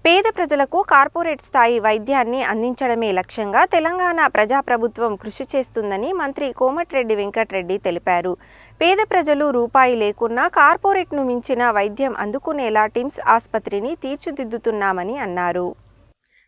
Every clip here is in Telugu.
పేద ప్రజలకు కార్పొరేట్ స్థాయి వైద్యాన్ని అందించడమే లక్ష్యంగా తెలంగాణ ప్రజాప్రభుత్వం కృషి చేస్తుందని మంత్రి కోమటిరెడ్డి వెంకటరెడ్డి తెలిపారు. పేద ప్రజలు రూపాయి లేకున్నా కార్పొరేట్ను మించిన వైద్యం అందుకునేలా టిమ్స్ ఆసుపత్రిని తీర్చిదిద్దుతున్నామని అన్నారు.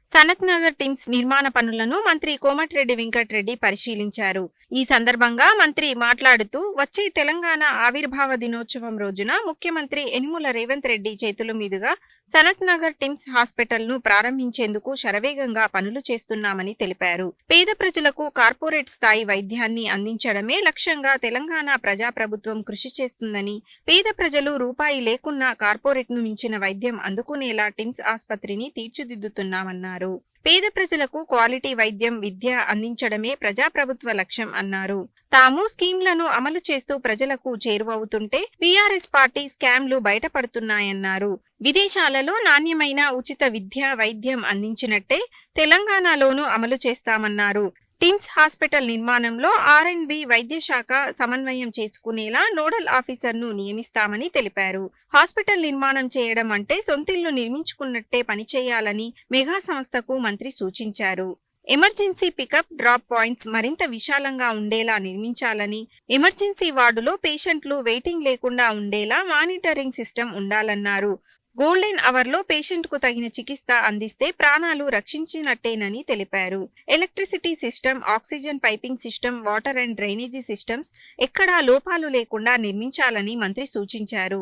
సనత్ నగర్ టిమ్స్ నిర్మాణ పనులను మంత్రి కోమటిరెడ్డి వెంకటరెడ్డి పరిశీలించారు. ఈ సందర్భంగా మంత్రి మాట్లాడుతూ వచ్చే తెలంగాణ ఆవిర్భావ దినోత్సవం రోజున ముఖ్యమంత్రి యనుమల రేవంత్ రెడ్డి చేతుల మీదుగా సనత్ నగర్ టిమ్స్ హాస్పిటల్ ను ప్రారంభించేందుకు శరవేగంగా పనులు చేస్తున్నామని తెలిపారు. పేద ప్రజలకు కార్పొరేట్ స్థాయి వైద్యాన్ని అందించడమే లక్ష్యంగా తెలంగాణ ప్రజాప్రభుత్వం కృషి చేస్తుందని, పేద ప్రజలు రూపాయి లేకున్నా కార్పొరేట్ ను మించిన వైద్యం అందుకునేలా టిమ్స్ ఆసుపత్రిని తీర్చిదిద్దుతున్నామన్నారు. పేద ప్రజలకు క్వాలిటీ వైద్యం, విద్య అందించడమే ప్రజాప్రభుత్వ లక్ష్యం అన్నారు. తాము స్కీంలను అమలు చేస్తూ ప్రజలకు చేరువవుతుంటే బీఆర్ఎస్ పార్టీ స్కామ్లు బయటపడుతున్నాయన్నారు. విదేశాలలో నాణ్యమైన ఉచిత విద్య, వైద్యం అందించినట్టే తెలంగాణలోనూ అమలు చేస్తామన్నారు. టిమ్స్ హాస్పిటల్ నిర్మాణంలో R&B వైద్య శాఖ సమన్వయం చేసుకునేలా నోడల్ ఆఫీసర్ను నియమిస్తామని తెలిపారు. హాస్పిటల్ నిర్మాణం చేయడం అంటే సొంతిల్లు నిర్మించుకున్నట్టే పనిచేయాలని మెగా సంస్థకు మంత్రి సూచించారు. ఎమర్జెన్సీ పికప్, డ్రాప్ పాయింట్స్ మరింత విశాలంగా ఉండేలా నిర్మించాలని, ఎమర్జెన్సీ వార్డులో పేషెంట్లు వెయిటింగ్ లేకుండా ఉండేలా మానిటరింగ్ సిస్టమ్ ఉండాలన్నారు. గోల్డెన్ అవర్లో పేషెంట్కు తగిన చికిత్స అందిస్తే ప్రాణాలు రక్షించినట్టేనని తెలిపారు. Electricity system, oxygen piping system, water and drainage systems ఎక్కడా లోపాలు లేకుండా నిర్మించాలని మంత్రి సూచించారు.